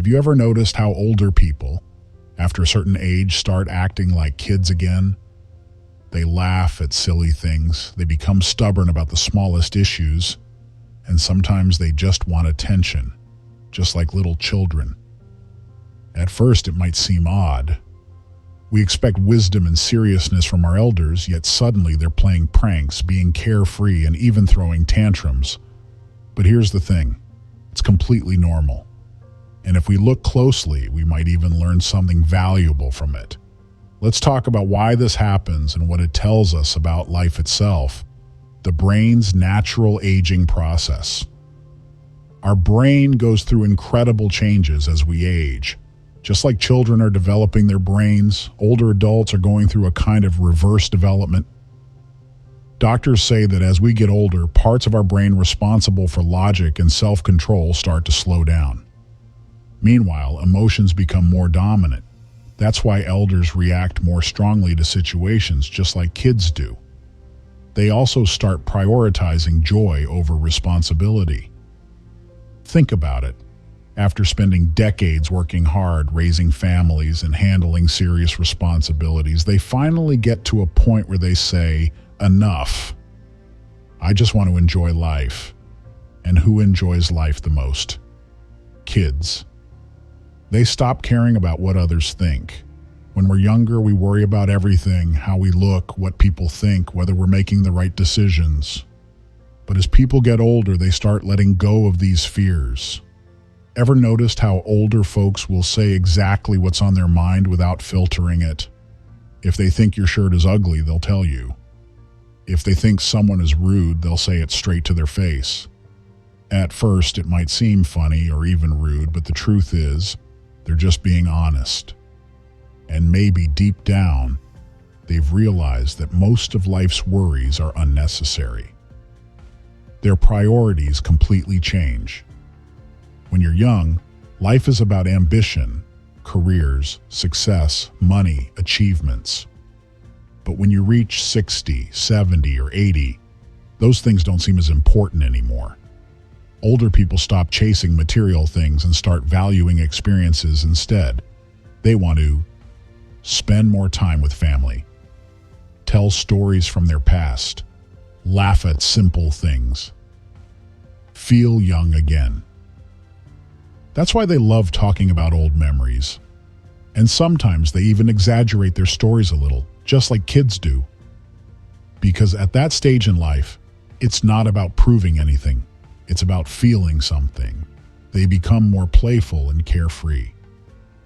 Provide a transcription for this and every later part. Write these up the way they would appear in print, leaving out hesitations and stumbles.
Have you ever noticed how older people, after a certain age, start acting like kids again? They laugh at silly things, they become stubborn about the smallest issues, and sometimes they just want attention, just like little children. At first, it might seem odd. We expect wisdom and seriousness from our elders, yet suddenly they're playing pranks, being carefree, and even throwing tantrums. But here's the thing, it's completely normal. And if we look closely, we might even learn something valuable from it. Let's talk about why this happens and what it tells us about life itself, the brain's natural aging process. Our brain goes through incredible changes as we age. Just like children are developing their brains, older adults are going through a kind of reverse development. Doctors say that as we get older, parts of our brain responsible for logic and self-control start to slow down. Meanwhile, emotions become more dominant. That's why elders react more strongly to situations, just like kids do. They also start prioritizing joy over responsibility. Think about it. After spending decades working hard, raising families, and handling serious responsibilities, they finally get to a point where they say, enough. I just want to enjoy life. And who enjoys life the most? Kids. They stop caring about what others think. When we're younger, we worry about everything, how we look, what people think, whether we're making the right decisions. But as people get older, they start letting go of these fears. Ever noticed how older folks will say exactly what's on their mind without filtering it? If they think your shirt is ugly, they'll tell you. If they think someone is rude, they'll say it straight to their face. At first, it might seem funny or even rude, but the truth is, they're just being honest. And maybe deep down, they've realized that most of life's worries are unnecessary. Their priorities completely change. When you're young, life is about ambition, careers, success, money, achievements. But when you reach 60, 70, or 80, those things don't seem as important anymore. Older people stop chasing material things and start valuing experiences instead. They want to spend more time with family, tell stories from their past, laugh at simple things, feel young again. That's why they love talking about old memories. And sometimes they even exaggerate their stories a little, just like kids do. Because at that stage in life, it's not about proving anything. It's about feeling something. They become more playful and carefree.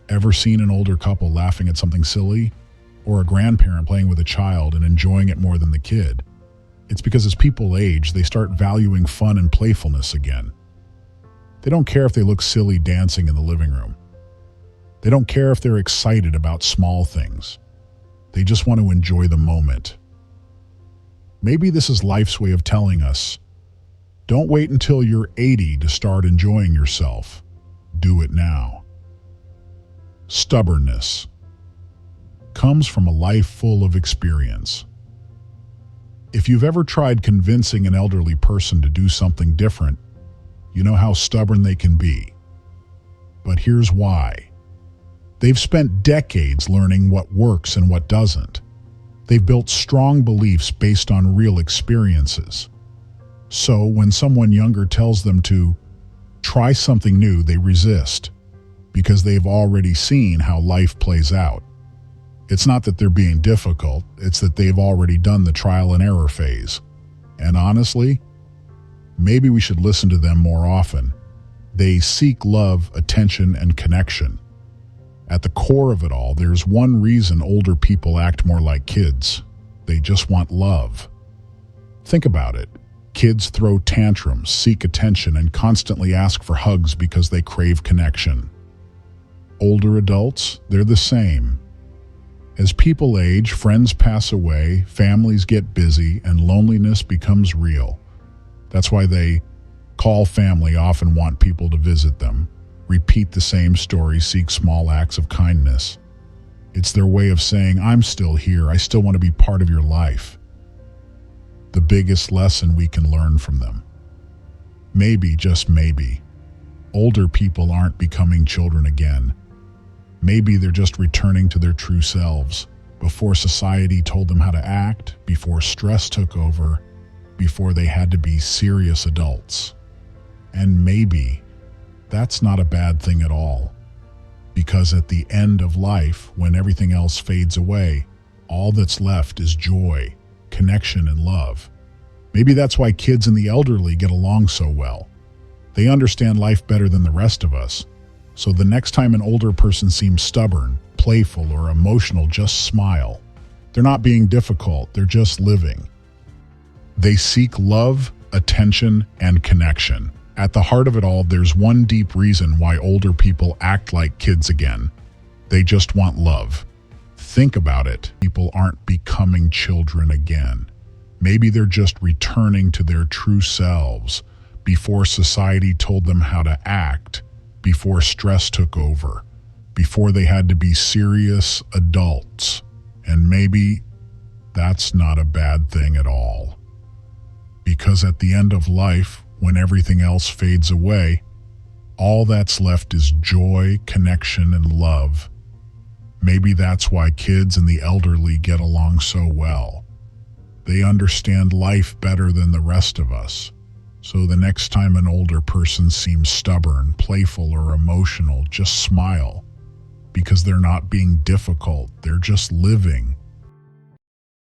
Ever seen an older couple laughing at something silly? Or a grandparent playing with a child and enjoying it more than the kid? It's because as people age, they start valuing fun and playfulness again. They don't care if they look silly dancing in the living room. They don't care if they're excited about small things. They just want to enjoy the moment. Maybe this is life's way of telling us, don't wait until you're 80 to start enjoying yourself. Do it now. Stubbornness comes from a life full of experience. If you've ever tried convincing an elderly person to do something different, you know how stubborn they can be. But here's why. They've spent decades learning what works and what doesn't. They've built strong beliefs based on real experiences. So when someone younger tells them to try something new, they resist because they've already seen how life plays out. It's not that they're being difficult, it's that they've already done the trial and error phase. And honestly, maybe we should listen to them more often. They seek love, attention, and connection. At the core of it all, there's one reason older people act more like kids. They just want love. Think about it. Kids throw tantrums, seek attention, and constantly ask for hugs because they crave connection. Older adults, they're the same. As people age, friends pass away, families get busy, and loneliness becomes real. That's why they call family, often want people to visit them, repeat the same story, seek small acts of kindness. It's their way of saying, I'm still here, I still want to be part of your life. The biggest lesson we can learn from them. Maybe, just maybe, Older people aren't becoming children again. Maybe they're just returning to their true selves, before society told them how to act, before stress took over, before they had to be serious adults. And maybe that's not a bad thing at all. Because at the end of life, when everything else fades away, all that's left is joy, connection, and love. Maybe that's why kids and the elderly get along so well. They understand life better than the rest of us. So the next time an older person seems stubborn, playful, or emotional, just smile. They're not being difficult, they're just living. They seek love, attention, and connection. At the heart of it all, there's one deep reason why older people act like kids again. They just want love. Think about it. People aren't becoming children again. Maybe they're just returning to their true selves before society told them how to act, before stress took over, before they had to be serious adults. And maybe that's not a bad thing at all. Because at the end of life, when everything else fades away, all that's left is joy, connection, and love. Maybe that's why kids and the elderly get along so well. They understand life better than the rest of us. So the next time an older person seems stubborn, playful, or emotional, just smile. Because they're not being difficult, they're just living.